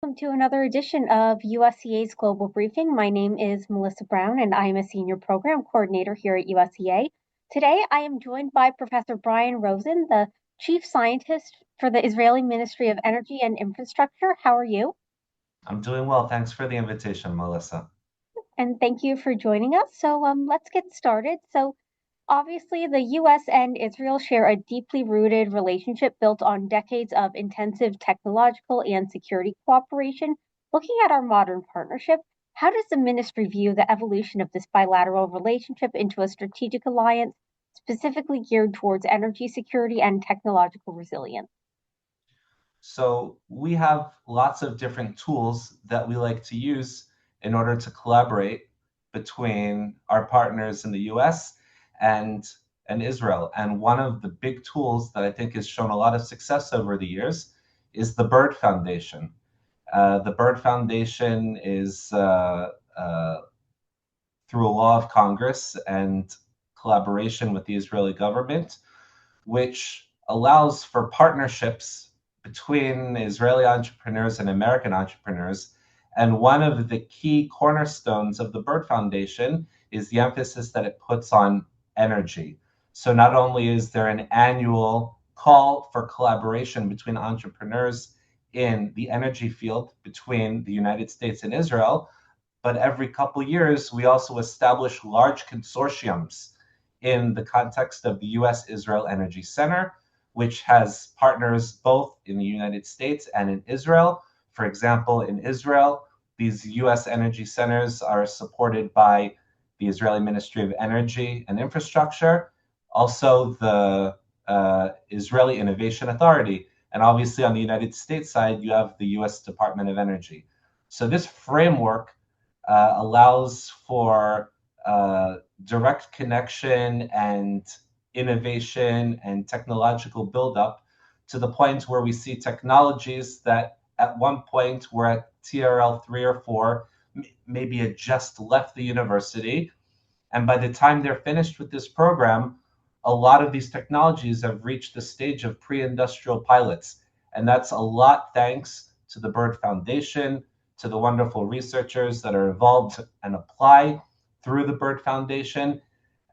welcome to another edition of USEA's Global Briefing. My name is Melissa Brown, and I am a Senior Program Coordinator here at USEA. Today, I am joined by Professor Brian Rosen, the Chief Scientist for the Israeli Ministry of Energy and Infrastructure. How are you? I'm doing well. Thanks for the invitation, Melissa. And thank you for joining us. Let's get started. Obviously, the US and Israel share a deeply rooted relationship built on decades of intensive technological and security cooperation. Looking at our modern partnership, how does the ministry view the evolution of this bilateral relationship into a strategic alliance specifically geared towards energy security and technological resilience? So we have lots of different tools that we like to use in order to collaborate between our partners in the US and, and Israel. And one of the big tools that I think has shown a lot of success over the years is the Bird Foundation. The Bird Foundation is through a law of Congress and collaboration with the Israeli government, which allows for partnerships between Israeli entrepreneurs and American entrepreneurs. And one of the key cornerstones of the Bird Foundation is the emphasis that it puts on energy. So not only is there an annual call for collaboration between entrepreneurs in the energy field between the United States and Israel, but every couple of years we also establish large consortiums in the context of the U.S. Israel Energy Center, which has partners both in the United States and in Israel. For example, in Israel, these U.S. energy centers are supported by the Israeli Ministry of Energy and Infrastructure, also the Israeli Innovation Authority, and obviously on the United States side, you have the U.S. Department of Energy. So this framework allows for direct connection and innovation and technological buildup to the point where we see technologies that at one point were at TRL 3 or 4, maybe had just left the university. And by the time they're finished with this program, a lot of these technologies have reached the stage of pre-industrial pilots. And that's a lot thanks to the Bird Foundation, to the wonderful researchers that are involved and apply through the Bird Foundation,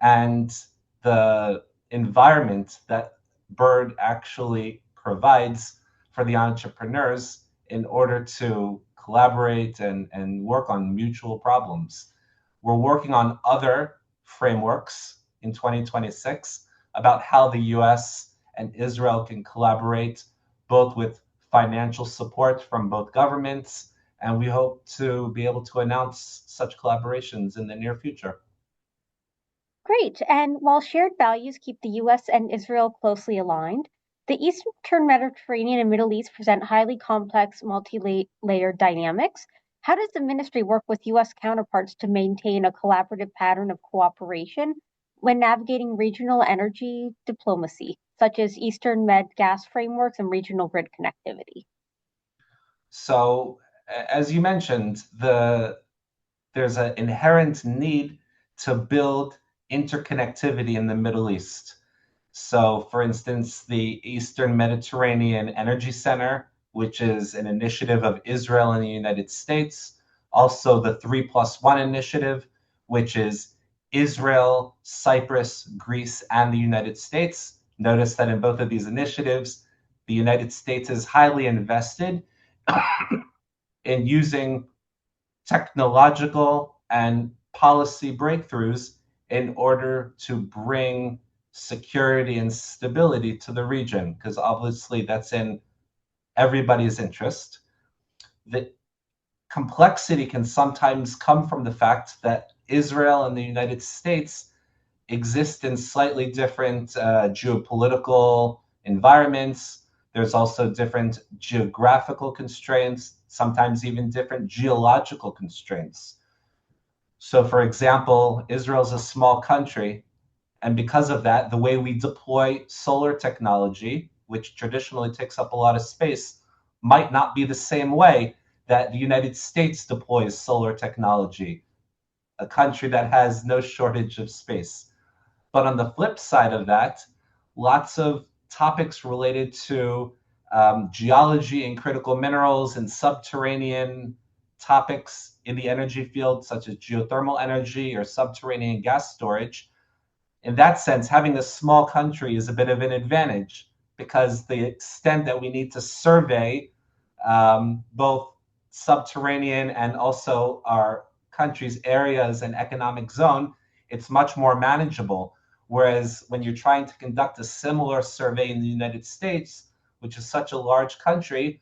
and the environment that Bird actually provides for the entrepreneurs in order to collaborate and work on mutual problems. We're working on other frameworks in 2026 about how the US and Israel can collaborate, both with financial support from both governments, and we hope to be able to announce such collaborations in the near future. Great. And while shared values keep the US and Israel closely aligned, the Eastern Mediterranean and Middle East present highly complex, multi layered dynamics. How does the ministry work with US counterparts to maintain a collaborative pattern of cooperation when navigating regional energy diplomacy, such as Eastern Med gas frameworks and regional grid connectivity? So, as you mentioned, there's an inherent need to build interconnectivity in the Middle East. So, for instance, the Eastern Mediterranean Energy Center, which is an initiative of Israel and the United States, also the 3+1 initiative, which is Israel, Cyprus, Greece, and the United States. Notice that in both of these initiatives, the United States is highly invested in using technological and policy breakthroughs in order to bring security and stability to the region, because obviously that's in everybody's interest. The complexity can sometimes come from the fact that Israel and the United States exist in slightly different geopolitical environments. There's also different geographical constraints, sometimes even different geological constraints. So, for example, Israel's a small country, and because of that, the way we deploy solar technology, which traditionally takes up a lot of space, might not be the same way that the United States deploys solar technology, a country that has no shortage of space. But on the flip side of that, lots of topics related to geology and critical minerals and subterranean topics in the energy field, such as geothermal energy or subterranean gas storage. In that sense, having a small country is a bit of an advantage because the extent that we need to survey both subterranean and also our country's areas and economic zone, it's much more manageable. Whereas when you're trying to conduct a similar survey in the United States, which is such a large country,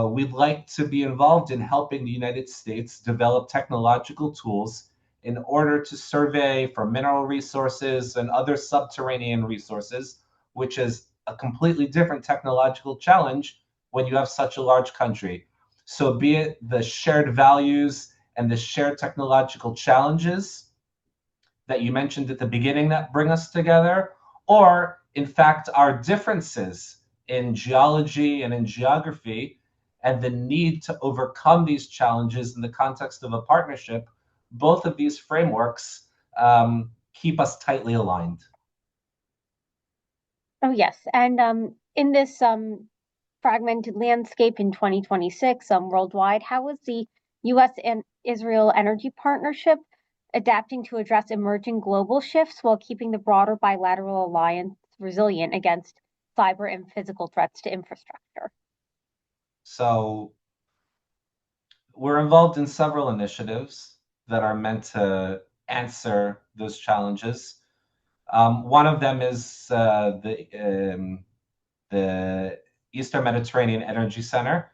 we'd like to be involved in helping the United States develop technological tools in order to survey for mineral resources and other subterranean resources, which is a completely different technological challenge when you have such a large country. So, be it the shared values and the shared technological challenges that you mentioned at the beginning that bring us together, or in fact, our differences in geology and in geography and the need to overcome these challenges in the context of a partnership, both of these frameworks keep us tightly aligned. Oh, yes. And in this fragmented landscape in 2026 worldwide, how is the U.S. and Israel energy partnership adapting to address emerging global shifts while keeping the broader bilateral alliance resilient against cyber and physical threats to infrastructure? So, we're involved in several initiatives that are meant to answer those challenges. One of them is the Eastern Mediterranean Energy Center.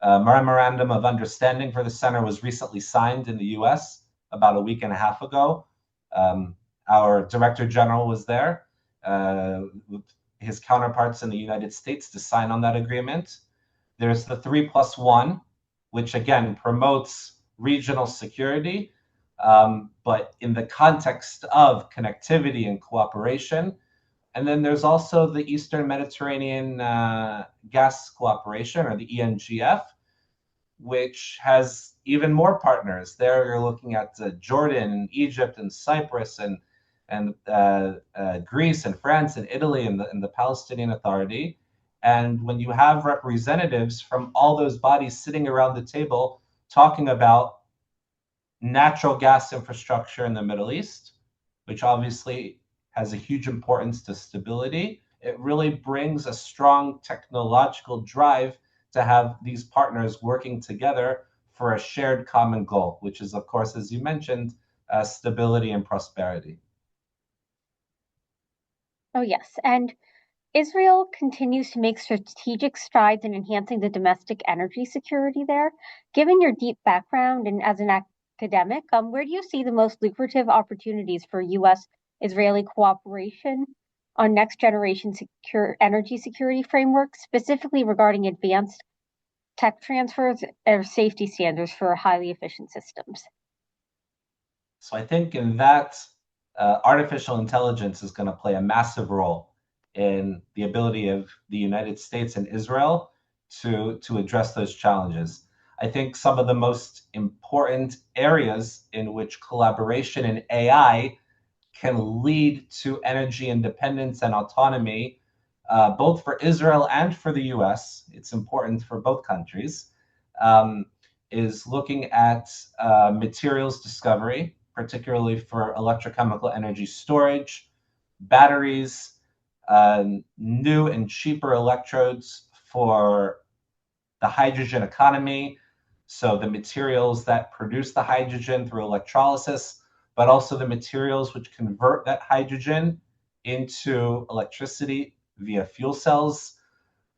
A memorandum of understanding for the center was recently signed in the US about a week and a half ago. Our Director General was there with his counterparts in the United States to sign on that agreement. There's the 3+1, which again promotes regional security, but in the context of connectivity and cooperation. And then there's also the Eastern Mediterranean Gas Cooperation, or the EMGF, which has even more partners. There you're looking at Jordan, and Egypt, and Cyprus, and Greece, and France, and Italy, and the Palestinian Authority. And when you have representatives from all those bodies sitting around the table talking about natural gas infrastructure in the Middle East, which obviously has a huge importance to stability, it really brings a strong technological drive to have these partners working together for a shared common goal, which is, of course, as you mentioned, stability and prosperity. Oh, yes. And Israel continues to make strategic strides in enhancing the domestic energy security there. Given your deep background and as an academic, where do you see the most lucrative opportunities for U.S. Israeli cooperation on next generation energy security frameworks, specifically regarding advanced tech transfers or safety standards for highly efficient systems? So I think in that, artificial intelligence is going to play a massive role in the ability of the United States and Israel to address those challenges. I think some of the most important areas in which collaboration in AI can lead to energy independence and autonomy, both for Israel and for the US. It's important for both countries. Um, is looking at materials discovery, particularly for electrochemical energy storage, batteries, new and cheaper electrodes for the hydrogen economy. So the materials that produce the hydrogen through electrolysis, but also the materials which convert that hydrogen into electricity via fuel cells,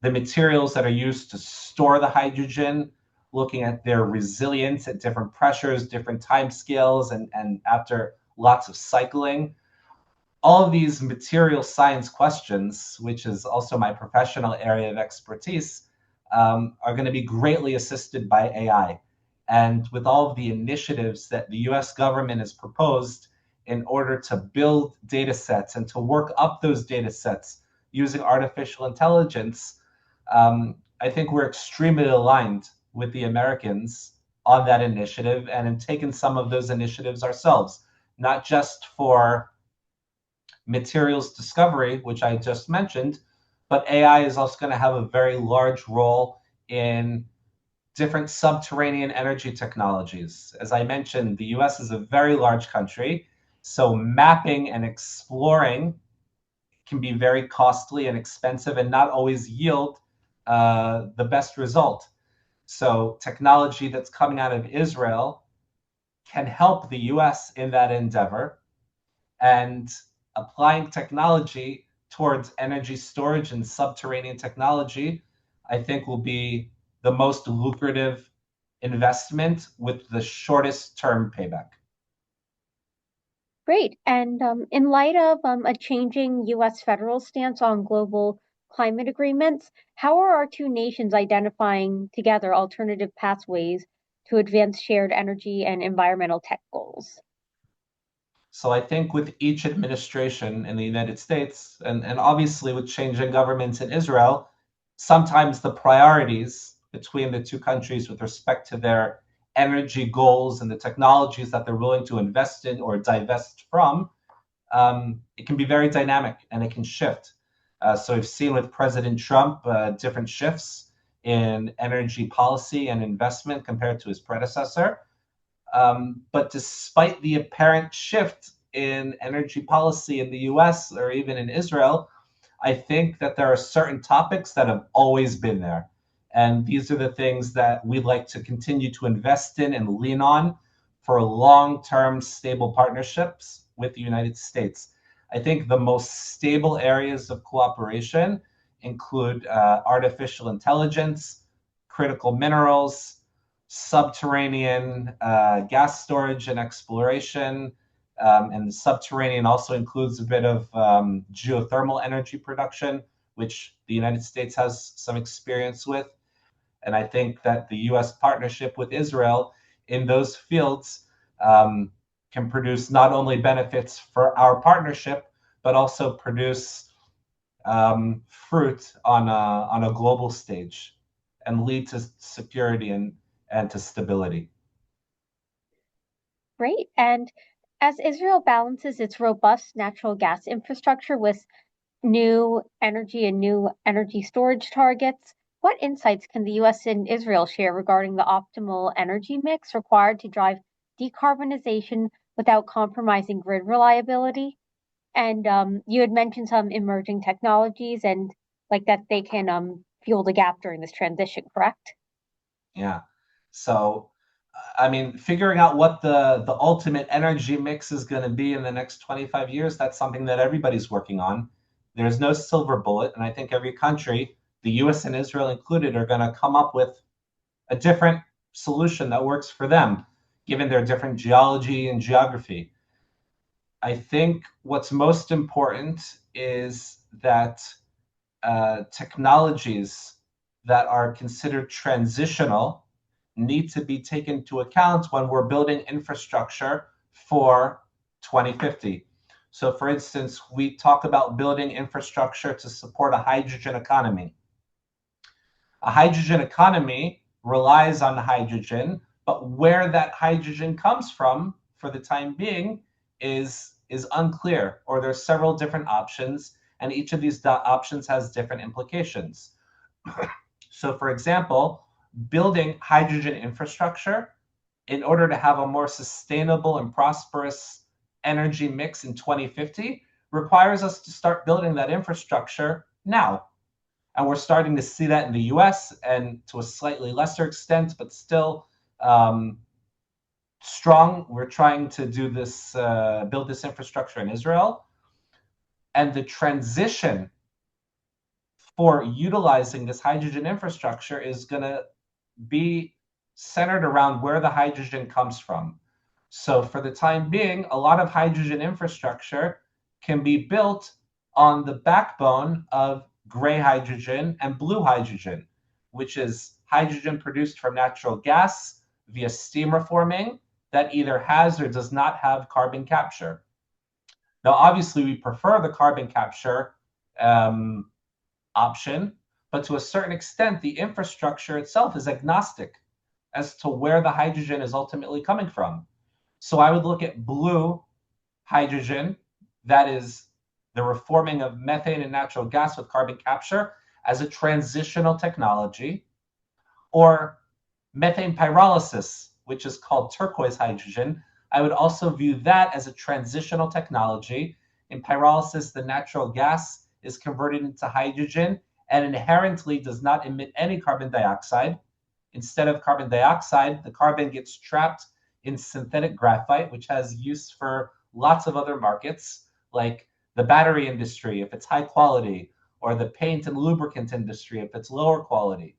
the materials that are used to store the hydrogen, looking at their resilience at different pressures, different time scales, and after lots of cycling. All of these material science questions, which is also my professional area of expertise, are going to be greatly assisted by AI. And with all of the initiatives that the US government has proposed in order to build data sets and to work up those data sets using artificial intelligence, I think we're extremely aligned with the Americans on that initiative and have taken some of those initiatives ourselves, not just for materials discovery, which I just mentioned, but AI is also going to have a very large role in different subterranean energy technologies. As I mentioned, the US is a very large country, so mapping and exploring can be very costly and expensive and not always yield the best result. So, technology that's coming out of Israel can help the US in that endeavor, and applying technology towards energy storage and subterranean technology, I think will be the most lucrative investment with the shortest term payback. Great. And in light of a changing U.S. federal stance on global climate agreements, how are our two nations identifying together alternative pathways to advance shared energy and environmental tech goals? So I think with each administration in the United States, and obviously with changing governments in Israel, sometimes the priorities between the two countries with respect to their energy goals and the technologies that they're willing to invest in or divest from, it can be very dynamic and it can shift. So we've seen with President Trump different shifts in energy policy and investment compared to his predecessor. But despite the apparent shift in energy policy in the US or even in Israel, I think that there are certain topics that have always been there. And these are the things that we'd like to continue to invest in and lean on for long term stable partnerships with the United States. I think the most stable areas of cooperation include artificial intelligence, critical minerals, subterranean gas storage and exploration. And the subterranean also includes a bit of geothermal energy production, which the United States has some experience with. And I think that the US partnership with Israel in those fields can produce not only benefits for our partnership, but also produce fruit on a global stage and lead to security and to stability. Great. And as Israel balances its robust natural gas infrastructure with new energy storage targets, what insights can the US and Israel share regarding the optimal energy mix required to drive decarbonization without compromising grid reliability? And you had mentioned some emerging technologies and like that they can fuel the gap during this transition, correct? Yeah. So, I mean, figuring out what the ultimate energy mix is going to be in the next 25 years, that's something that everybody's working on. There's no silver bullet, and I think every country, the US and Israel included, are going to come up with a different solution that works for them, given their different geology and geography. I think what's most important is that technologies that are considered transitional need to be taken into account when we're building infrastructure for 2050. So, for instance, we talk about building infrastructure to support a hydrogen economy. A hydrogen economy relies on hydrogen, but where that hydrogen comes from for the time being is unclear, or there's several different options, and each of these options has different implications. So, for example, building hydrogen infrastructure in order to have a more sustainable and prosperous energy mix in 2050 requires us to start building that infrastructure now. And we're starting to see that in the US and to a slightly lesser extent, but still strong. We're trying to do this, build this infrastructure in Israel. And the transition for utilizing this hydrogen infrastructure is going to be centered around where the hydrogen comes from. So, for the time being, a lot of hydrogen infrastructure can be built on the backbone of gray hydrogen and blue hydrogen, which is hydrogen produced from natural gas via steam reforming that either has or does not have carbon capture. Now, obviously, we prefer the carbon capture option, but to a certain extent, the infrastructure itself is agnostic as to where the hydrogen is ultimately coming from. So I would look at blue hydrogen that is the reforming of methane and natural gas with carbon capture as a transitional technology, or methane pyrolysis, which is called turquoise hydrogen. I would also view that as a transitional technology. In pyrolysis, the natural gas is converted into hydrogen and inherently does not emit any carbon dioxide. Instead of carbon dioxide, the carbon gets trapped in synthetic graphite, which has use for lots of other markets, like the battery industry, if it's high quality, or the paint and lubricant industry, if it's lower quality.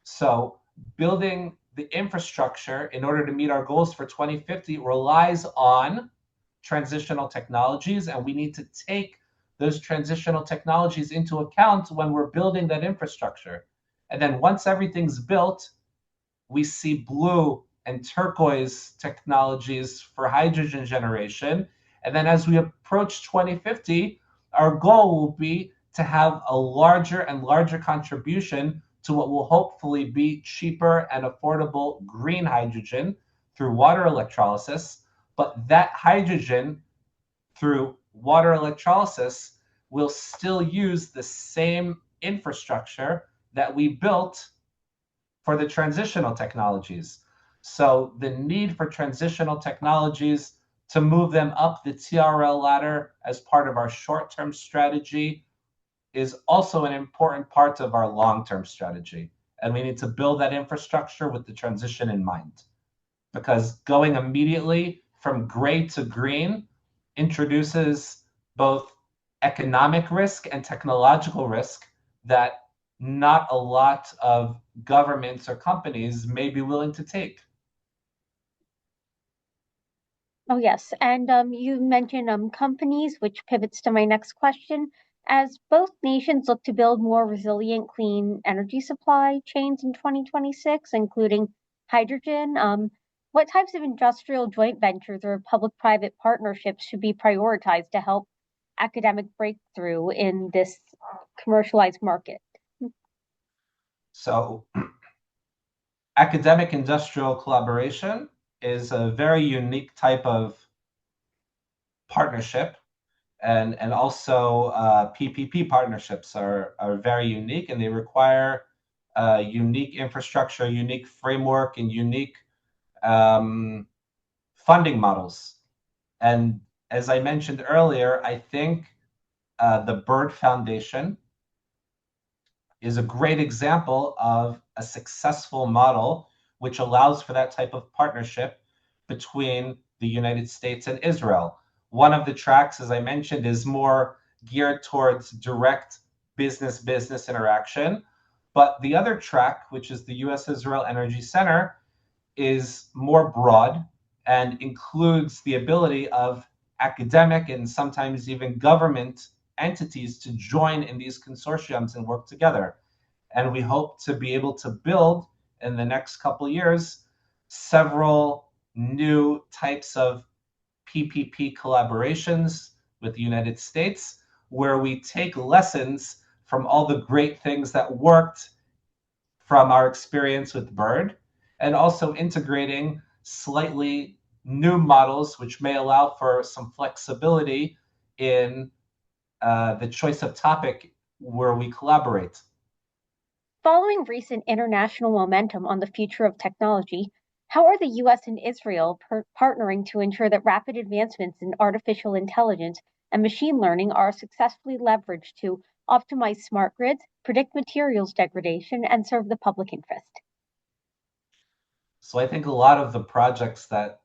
So building the infrastructure in order to meet our goals for 2050 relies on transitional technologies, and we need to take those transitional technologies into account when we're building that infrastructure. And then once everything's built, we see blue and turquoise technologies for hydrogen generation. And then as we approach 2050, our goal will be to have a larger and larger contribution to what will hopefully be cheaper and affordable green hydrogen through water electrolysis. But that hydrogen through water electrolysis will still use the same infrastructure that we built for the transitional technologies. So the need for transitional technologies to move them up the TRL ladder as part of our short-term strategy is also an important part of our long-term strategy. And we need to build that infrastructure with the transition in mind. Because going immediately from gray to green introduces both economic risk and technological risk that not a lot of governments or companies may be willing to take. Oh, yes. And you mentioned companies, which pivots to my next question. As both nations look to build more resilient, clean energy supply chains in 2026, including hydrogen, what types of industrial joint ventures or public-private partnerships should be prioritized to help academic breakthrough in this commercialized market? So academic industrial collaboration is a very unique type of partnership, and also PPP partnerships are very unique, and they require unique infrastructure, unique framework, and unique um, funding models. And as I mentioned earlier, I think the Bird Foundation is a great example of a successful model which allows for that type of partnership between the United States and Israel. One of the tracks, as I mentioned, is more geared towards direct business interaction. But the other track, which is the U.S. Israel Energy Center, is more broad and includes the ability of academic and sometimes even government entities to join in these consortiums and work together. And we hope to be able to build in the next couple of years several new types of PPP collaborations with the United States, where we take lessons from all the great things that worked from our experience with Bird, and also integrating slightly new models which may allow for some flexibility in the choice of topic where we collaborate. Following recent international momentum on the future of technology, how are the US and Israel partnering to ensure that rapid advancements in artificial intelligence and machine learning are successfully leveraged to optimize smart grids, predict materials degradation, and serve the public interest? So I think a lot of the projects that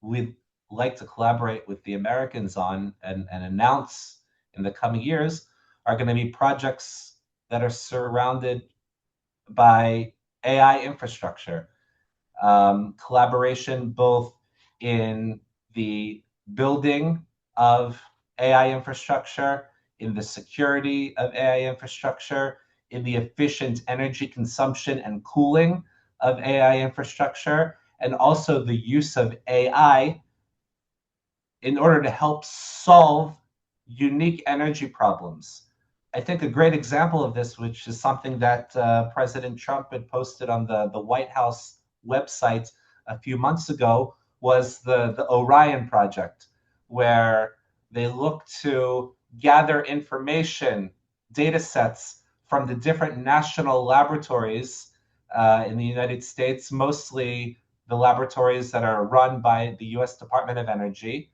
we'd like to collaborate with the Americans on and announce in the coming years are going to be projects that are surrounded by AI infrastructure, collaboration both in the building of AI infrastructure, in the security of AI infrastructure, in the efficient energy consumption and cooling of AI infrastructure, and also the use of AI in order to help solve unique energy problems. I think a great example of this, which is something that President Trump had posted on the White House website a few months ago, was the Orion project, where they look to gather information, data sets from the different national laboratories in the United States, mostly the laboratories that are run by the US Department of Energy,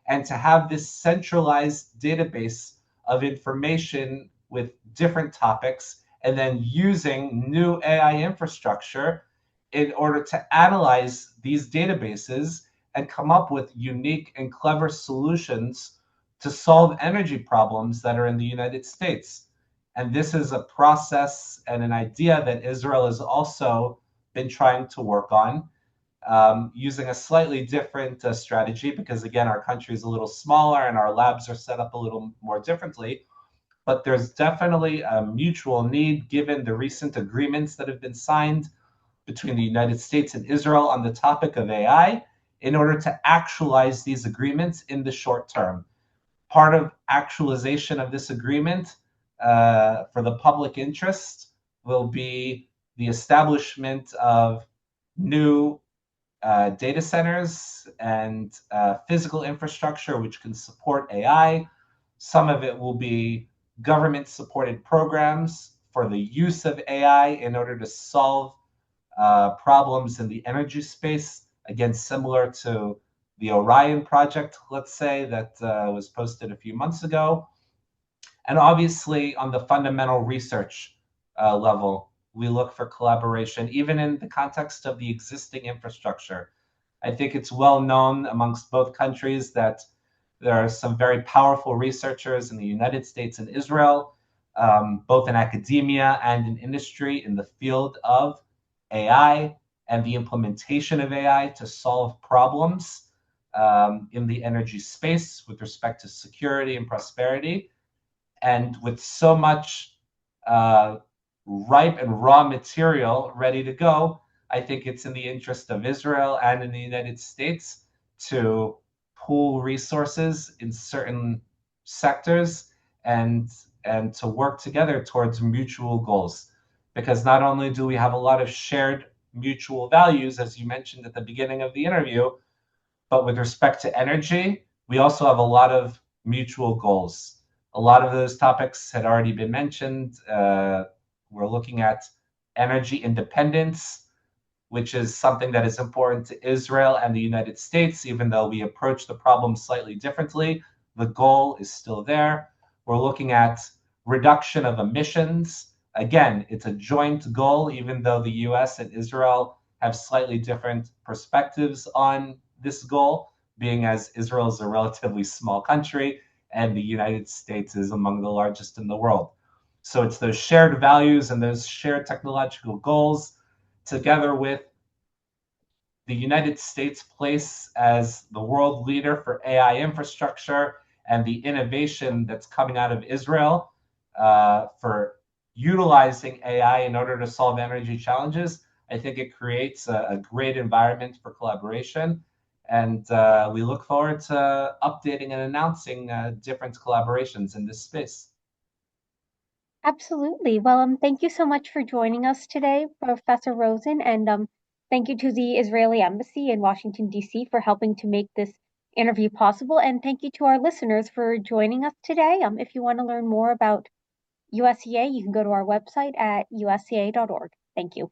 and to have this centralized database of information with different topics, and then using new AI infrastructure in order to analyze these databases and come up with unique and clever solutions to solve energy problems that are in the United States. And this is a process and an idea that Israel has also been trying to work on, using a slightly different strategy because, again, our country is a little smaller and our labs are set up a little more differently. But there's definitely a mutual need given the recent agreements that have been signed between the United States and Israel on the topic of AI in order to actualize these agreements in the short term. Part of actualization of this agreement for the public interest will be the establishment of new data centers and physical infrastructure which can support AI. Some of it will be government supported programs for the use of AI in order to solve problems in the energy space, again, similar to the Orion project, let's say, that was posted a few months ago. And obviously, on the fundamental research level, we look for collaboration, even in the context of the existing infrastructure. I think it's well known amongst both countries that there are some very powerful researchers in the United States and Israel, both in academia and in industry, in the field of AI and the implementation of AI to solve problems in the energy space with respect to security and prosperity. And with so much ripe and raw material ready to go, I think it's in the interest of Israel and in the United States to pool resources in certain sectors and to work together towards mutual goals. Because not only do we have a lot of shared mutual values, as you mentioned at the beginning of the interview, but with respect to energy, we also have a lot of mutual goals. A lot of those topics had already been mentioned. We're looking at energy independence, which is something that is important to Israel and the United States, even though we approach the problem slightly differently. The goal is still there. We're looking at reduction of emissions. Again, it's a joint goal, even though the US and Israel have slightly different perspectives on this goal, being as Israel is a relatively small country and the United States is among the largest in the world. So it's those shared values and those shared technological goals, together with the United States' place as the world leader for AI infrastructure and the innovation that's coming out of Israel for utilizing AI in order to solve energy challenges. I think it creates a great environment for collaboration. And we look forward to updating and announcing different collaborations in this space. Absolutely. Well, thank you so much for joining us today, Professor Rosen, and thank you to the Israeli Embassy in Washington, D.C. for helping to make this interview possible. And thank you to our listeners for joining us today. If you want to learn more about USEA, you can go to our website at usea.org. Thank you.